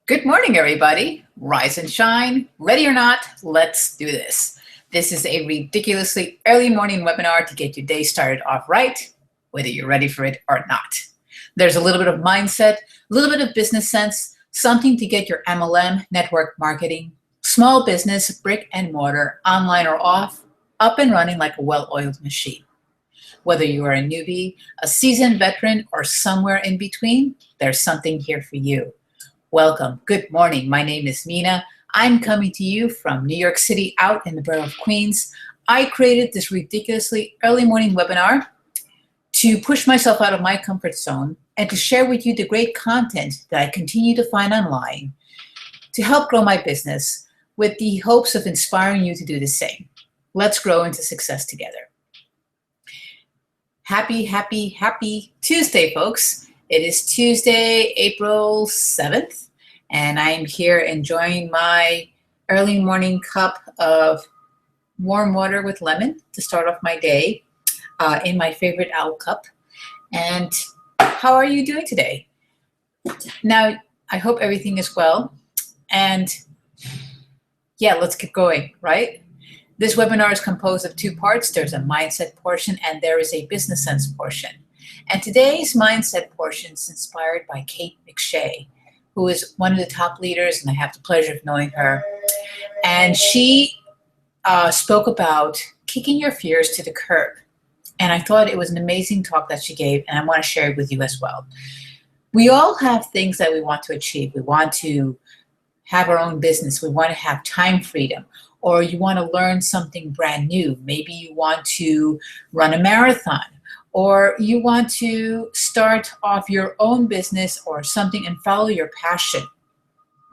Good morning, everybody. Rise and shine. Ready or not, let's do this. This is a ridiculously early morning webinar to get your day started off right, whether you're ready for it or not. There's a little bit of mindset, a little bit of business sense, something to get your MLM, network marketing, small business, brick and mortar, online or off, up and running like a well-oiled machine. Whether you are a newbie, a seasoned veteran, or somewhere in between, there's something here for you. Welcome. Good morning. My name is Mina. I'm coming to you from New York City out in the borough of Queens. I created this ridiculously early morning webinar to push myself out of my comfort zone and to share with you the great content that I continue to find online to help grow my business with the hopes of inspiring you to do the same. Let's grow into success together. Happy Tuesday, folks. It is Tuesday, April 7th, and I am here enjoying my early morning cup of warm water with lemon to start off my day in my favorite owl cup. And how are you doing today? Now, I hope everything is well. And yeah, let's get going, right? This webinar is composed of two parts. There's a mindset portion and there is a business sense portion. And today's mindset portion is inspired by Kate McShay, who is one of the top leaders, and I have the pleasure of knowing her. And she spoke about kicking your fears to the curb. And I thought it was an amazing talk that she gave, and I want to share it with you as well. We all have things that we want to achieve. We want to have our own business. We want to have time freedom, or you want to learn something brand new. Maybe you want to run a marathon, or you want to start off your own business or something and follow your passion.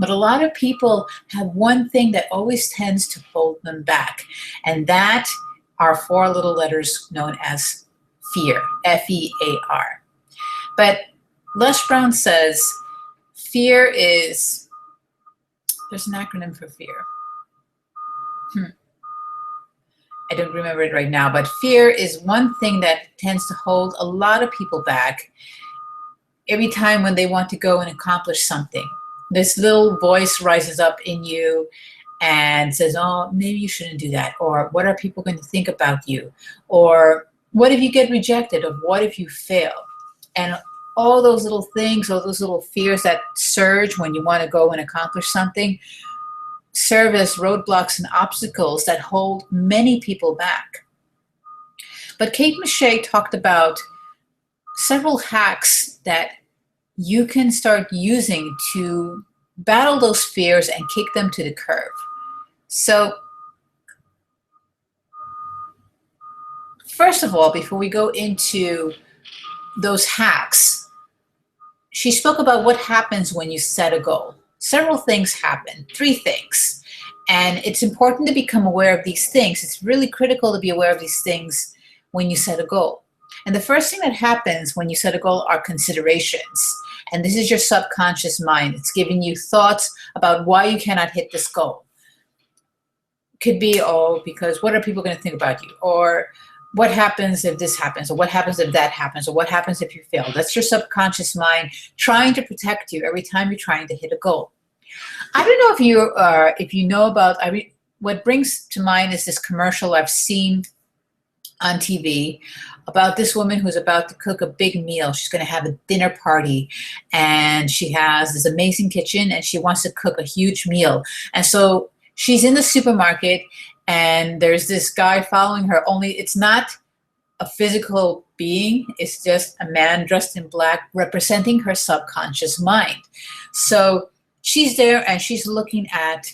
But a lot of people have one thing that always tends to hold them back, and that are four little letters known as fear, F-E-A-R. But Les Brown says fear is, there's an acronym for fear. I don't remember it right now, but fear is one thing that tends to hold a lot of people back every time when they want to go and accomplish something. This little voice rises up in you and says, oh, maybe you shouldn't do that. Or what are people going to think about you? Or what if you get rejected? Or what if you fail? And all those little things, all those little fears that surge when you want to go and accomplish something serve as roadblocks and obstacles that hold many people back. But Kate McShay talked about several hacks that you can start using to battle those fears and kick them to the curb. So first of all, before we go into those hacks, she spoke about what happens when you set a goal. Several things happen, 3 things. And it's important to become aware of these things. It's really critical to be aware of these things when you set a goal. And the first thing that happens when you set a goal are considerations. And this is your subconscious mind. It's giving you thoughts about why you cannot hit this goal. It could be, oh, because what are people going to think about you? Or what happens if this happens? Or what happens if that happens? Or what happens if you fail? That's your subconscious mind trying to protect you every time you're trying to hit a goal. I don't know if you know about, what brings to mind is this commercial I've seen on TV about this woman who's about to cook a big meal. She's going to have a dinner party, and she has this amazing kitchen, and she wants to cook a huge meal. And so she's in the supermarket, and there's this guy following her, only it's not a physical being. It's just a man dressed in black representing her subconscious mind. So she's there and she's looking at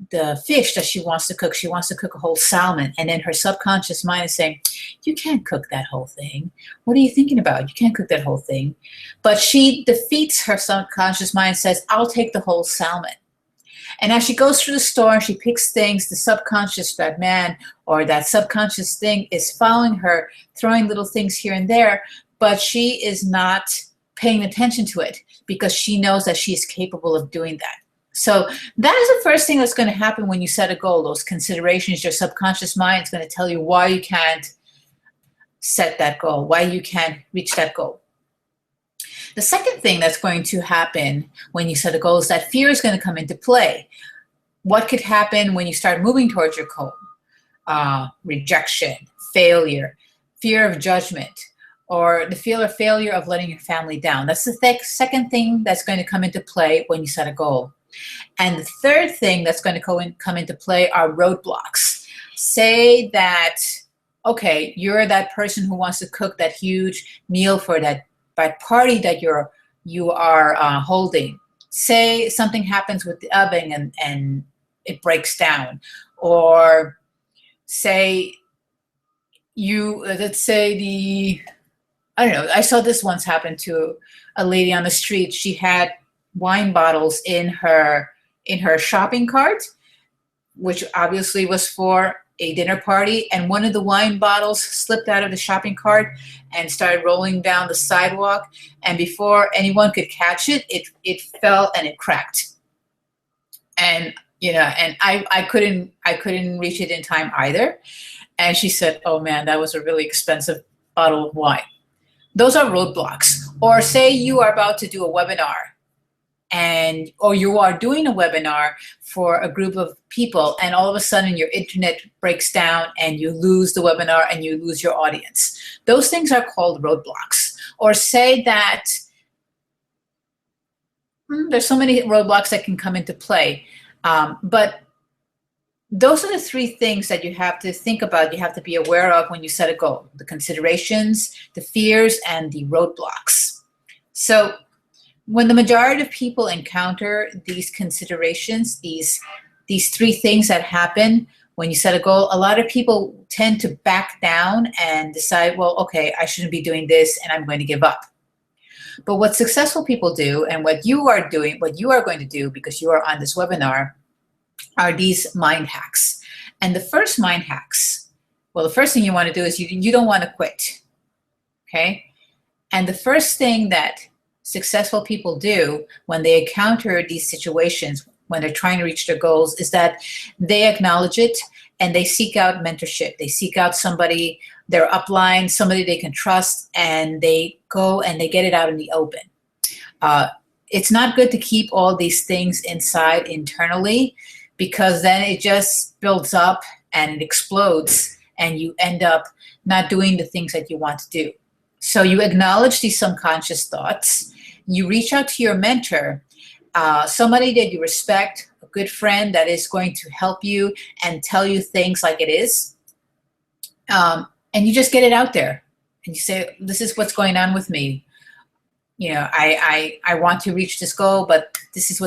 the fish that she wants to cook. She wants to cook a whole salmon. And then her subconscious mind is saying, you can't cook that whole thing. What are you thinking about? You can't cook that whole thing. But she defeats her subconscious mind and says, I'll take the whole salmon. And as she goes through the store and she picks things, the subconscious, that man or that subconscious thing is following her, throwing little things here and there, but she is not paying attention to it because she knows that she's capable of doing that. So that is the first thing that's going to happen when you set a goal. Those considerations, your subconscious mind is going to tell you why you can't set that goal, why you can't reach that goal. The second thing that's going to happen when you set a goal is that fear is going to come into play. What could happen when you start moving towards your goal? Rejection, failure, fear of judgment, or the fear of failure of letting your family down. That's the second thing that's going to come into play when you set a goal. And the third thing that's going to come into play are roadblocks. Say that, okay, you're that person who wants to cook that huge meal for that party that you are holding. Say something happens with the oven and it breaks down, or say let's say I don't know, I saw this once happen to a lady on the street. She had wine bottles in her shopping cart, which obviously was for a dinner party, and one of the wine bottles slipped out of the shopping cart and started rolling down the sidewalk, and before anyone could catch it, it fell and it cracked. And and I couldn't reach it in time either. And she said, "Oh man, that was a really expensive bottle of wine." Those are roadblocks. Or say you are about to do a webinar, or you are doing a webinar for a group of people, and all of a sudden your internet breaks down and you lose the webinar and you lose your audience. Those things are called roadblocks. Or say that there's so many roadblocks that can come into play. But those are the three things that you have to think about, you have to be aware of when you set a goal: the considerations, the fears, and the roadblocks. So when the majority of people encounter these considerations, these three things that happen when you set a goal, a lot of people tend to back down and decide, well, okay, I shouldn't be doing this and I'm going to give up. But what successful people do, and what you are going to do because you are on this webinar, are these mind hacks. And the first mind hacks, well, the first thing you want to do is you don't want to quit, okay? And the first thing that successful people do when they encounter these situations, when they're trying to reach their goals, is that they acknowledge it and they seek out mentorship. They seek out somebody, their upline, somebody they can trust, and they go and they get it out in the open. It's not good to keep all these things inside internally, because then it just builds up and it explodes and you end up not doing the things that you want to do. So you acknowledge these subconscious thoughts, you reach out to your mentor, somebody that you respect, a good friend that is going to help you and tell you things like it is, and you just get it out there and you say, this is what's going on with me. I want to reach this goal, but this is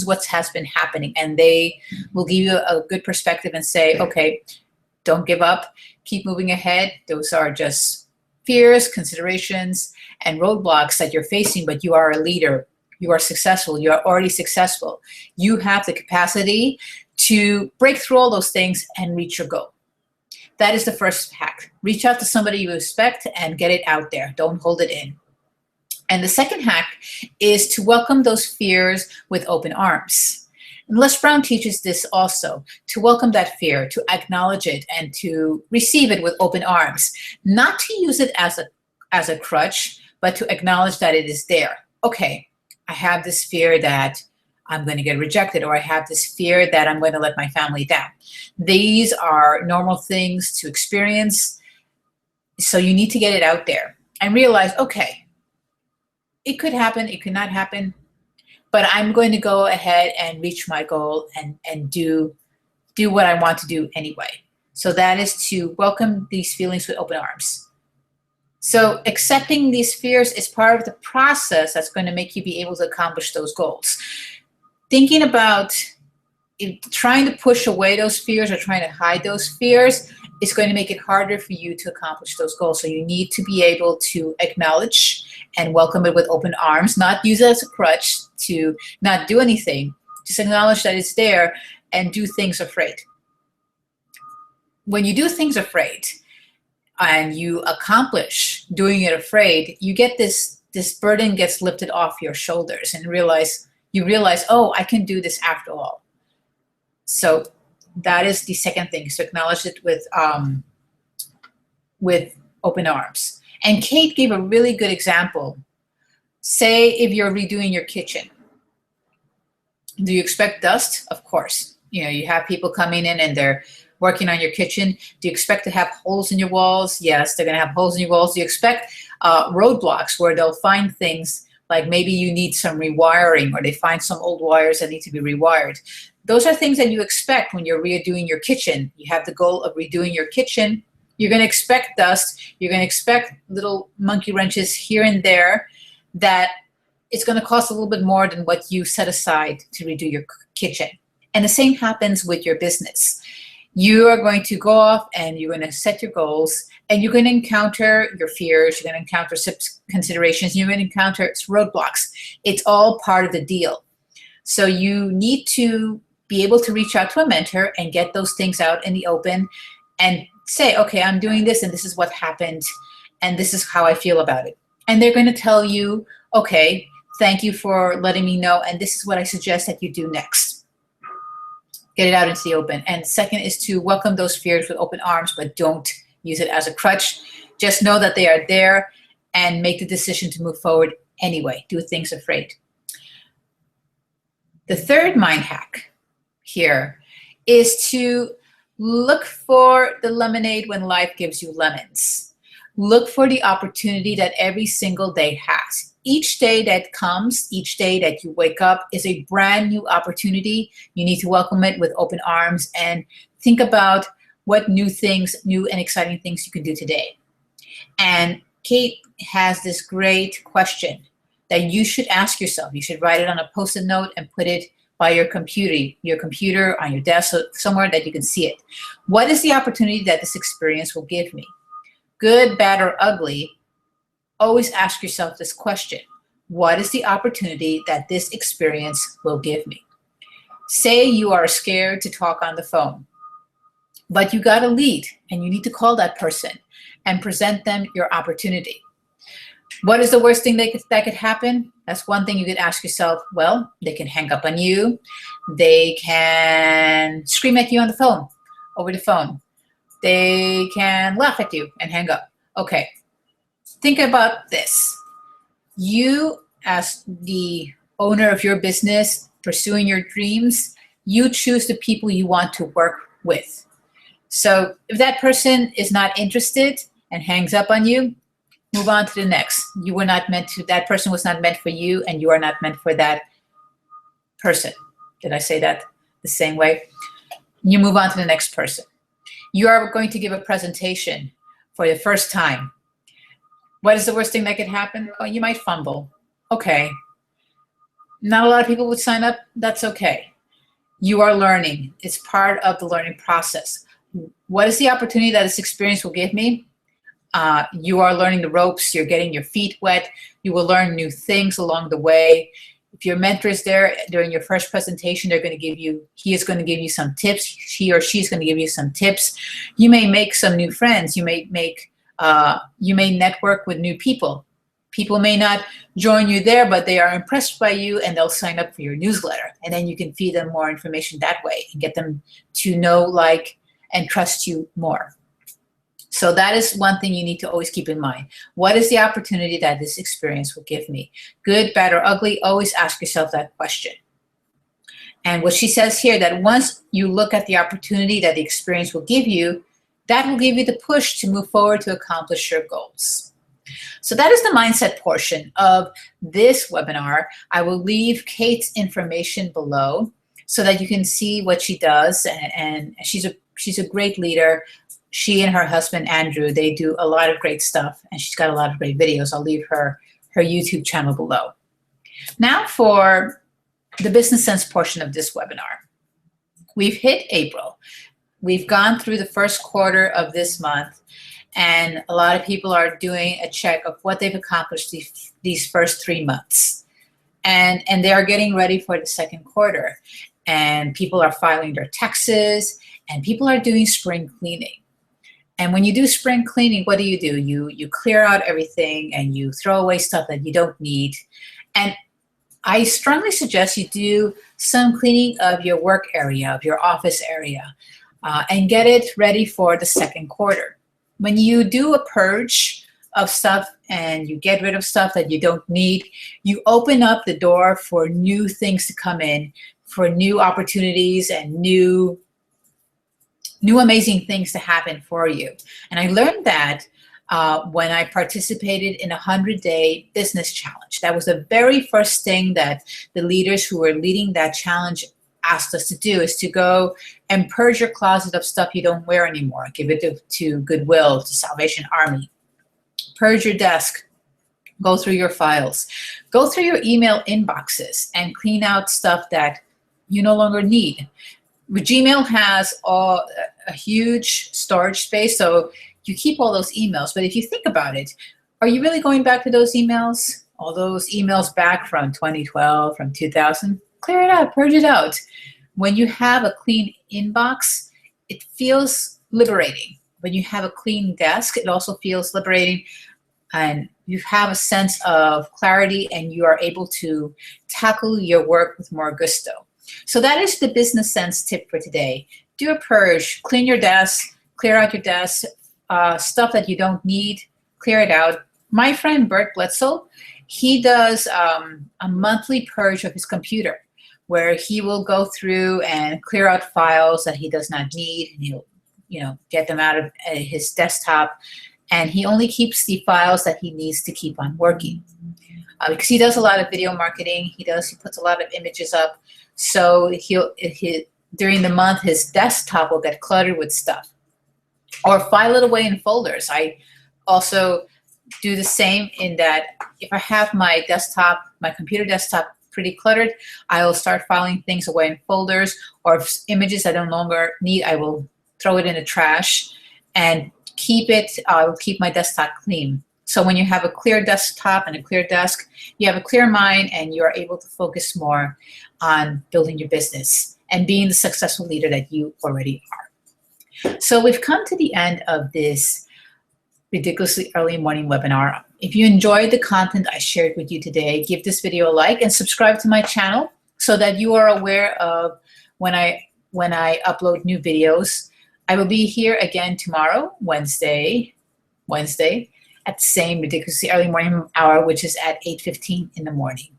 what has been happening. And they will give you a good perspective and say, okay, don't give up, keep moving ahead. Those are just fears, considerations, and roadblocks that you're facing, but you are a leader. You are successful. You are already successful. You have the capacity to break through all those things and reach your goal. That is the first hack. Reach out to somebody you respect and get it out there. Don't hold it in. And the second hack is to welcome those fears with open arms. And Les Brown teaches this also, to welcome that fear, to acknowledge it, and to receive it with open arms. Not to use it as a crutch, but to acknowledge that it is there. Okay, I have this fear that I'm going to get rejected, or I have this fear that I'm going to let my family down. These are normal things to experience, so you need to get it out there and realize, okay, it could happen, it could not happen, but I'm going to go ahead and reach my goal and do what I want to do anyway. So that is to welcome these feelings with open arms. So accepting these fears is part of the process that's going to make you be able to accomplish those goals. Thinking about trying to push away those fears or trying to hide those fears is going to make it harder for you to accomplish those goals. So you need to be able to acknowledge and welcome it with open arms, not use it as a crutch to not do anything. Just acknowledge that it's there and do things afraid. When you do things afraid and you accomplish doing it afraid, you get this burden gets lifted off your shoulders and you realize, oh, I can do this after all. So that is the second thing, is to acknowledge it with open arms. And Kate gave a really good example Say if you're redoing your kitchen, do you expect dust? Of course. You know, you have people coming in and they're working on your kitchen. Do you expect to have holes in your walls? Yes, they're going to have holes in your walls. Do you expect roadblocks where they'll find things like maybe you need some rewiring, or they find some old wires that need to be rewired? Those are things that you expect when you're redoing your kitchen. You have the goal of redoing your kitchen. You're going to expect dust. You're going to expect little monkey wrenches here and there that it's going to cost a little bit more than what you set aside to redo your kitchen. And the same happens with your business. You are going to go off and you're going to set your goals, and you're going to encounter your fears, you're going to encounter considerations, you're going to encounter roadblocks. It's all part of the deal. So you need to be able to reach out to a mentor and get those things out in the open and say, okay, I'm doing this and this is what happened and this is how I feel about it. And they're going to tell you, okay, thank you for letting me know, and this is what I suggest that you do next. Get it out into the open. And second is to welcome those fears with open arms, but don't use it as a crutch. Just know that they are there and make the decision to move forward anyway. Do things afraid. The third mind hack here is to look for the lemonade when life gives you lemons. Look for the opportunity that every single day has. Each day that comes, each day that you wake up is a brand new opportunity. You need to welcome it with open arms and think about what new things, new and exciting things you can do today. And Kate has this great question that you should ask yourself. You should write it on a Post-it note and put it by your computer, on your desk, so somewhere that you can see it. What is the opportunity that this experience will give me? Good, bad, or ugly, always ask yourself this question. What is the opportunity that this experience will give me? Say you are scared to talk on the phone, but you got a lead and you need to call that person and present them your opportunity. What is the worst thing that could happen? That's one thing you could ask yourself. Well, they can hang up on you. They can scream at you on the phone, over the phone. They can laugh at you and hang up. Okay, think about this. You, as the owner of your business, pursuing your dreams, you choose the people you want to work with. So if that person is not interested and hangs up on you, move on to the next. You were not meant to, that person was not meant for you, and you are not meant for that person. Did I say that the same way? You move on to the next person. You are going to give a presentation for the first time. What is the worst thing that could happen? Oh, you might fumble. Okay. Not a lot of people would sign up. That's okay. You are learning. It's part of the learning process. What is the opportunity that this experience will give me? You are learning the ropes. You're getting your feet wet. You will learn new things along the way. If your mentor is there during your first presentation, he is going to give you some tips. He or she is going to give you some tips. You may make some new friends. You may network with new people. People may not join you there, but they are impressed by you and they'll sign up for your newsletter. And then you can feed them more information that way and get them to know, like, and trust you more. So that is one thing you need to always keep in mind. What is the opportunity that this experience will give me? Good, bad, or ugly, always ask yourself that question. And what she says here, that once you look at the opportunity that the experience will give you, that will give you the push to move forward to accomplish your goals. So that is the mindset portion of this webinar. I will leave Kate's information below so that you can see what she does. And she's a great leader. She and her husband, Andrew, they do a lot of great stuff, and she's got a lot of great videos. I'll leave her YouTube channel below. Now for the business sense portion of this webinar. We've hit April. We've gone through the first quarter of this month, and a lot of people are doing a check of what they've accomplished these first 3 months. And they are getting ready for the second quarter. And people are filing their taxes, and people are doing spring cleaning. And when you do spring cleaning, what do? You clear out everything and you throw away stuff that you don't need. And I strongly suggest you do some cleaning of your work area, of your office area, and get it ready for the second quarter. When you do a purge of stuff and you get rid of stuff that you don't need, you open up the door for new things to come in, for new opportunities and new amazing things to happen for you. And I learned that when I participated in a 100-day business challenge. That was the very first thing that the leaders who were leading that challenge asked us to do, is to go and purge your closet of stuff you don't wear anymore. Give it to Goodwill, to Salvation Army. Purge your desk. Go through your files. Go through your email inboxes and clean out stuff that you no longer need. Gmail has a huge storage space, so you keep all those emails. But if you think about it, are you really going back to those emails? All those emails back from 2012, from 2000? Clear it out, purge it out. When you have a clean inbox, it feels liberating. When you have a clean desk, it also feels liberating, and you have a sense of clarity and you are able to tackle your work with more gusto. So that is the business sense tip for today. Do a purge, clean your desk, clear out your desk, stuff that you don't need, clear it out. My friend Bert Bledsoe, he does a monthly purge of his computer where he will go through and clear out files that he does not need, and he'll get them out of his desktop, and he only keeps the files that he needs to keep on working. Because he does a lot of video marketing, he puts a lot of images up, so during the month his desktop will get cluttered with stuff, or file it away in folders. I also do the same in that if I have my computer desktop pretty cluttered, I will start filing things away in folders, or if images I no longer need, I will throw it in the trash and I will keep my desktop clean. So when you have a clear desktop and a clear desk, you have a clear mind and you are able to focus more on building your business and being the successful leader that you already are. So we've come to the end of this ridiculously early morning webinar. If you enjoyed the content I shared with you today, give this video a like and subscribe to my channel so that you are aware of when I upload new videos. I will be here again tomorrow, Wednesday, at the same ridiculously early morning hour, which is at 8:15 in the morning.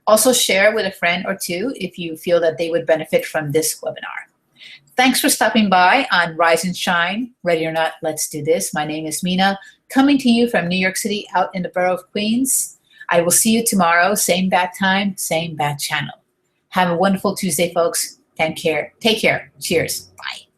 Also share with a friend or two if you feel that they would benefit from this webinar. Thanks for stopping by on Rise and Shine, Ready or Not, Let's Do This. My name is Mina, coming to you from New York City out in the borough of Queens. I will see you tomorrow, same bat time, same bat channel. Have a wonderful Tuesday, folks. Take care. Cheers. Bye.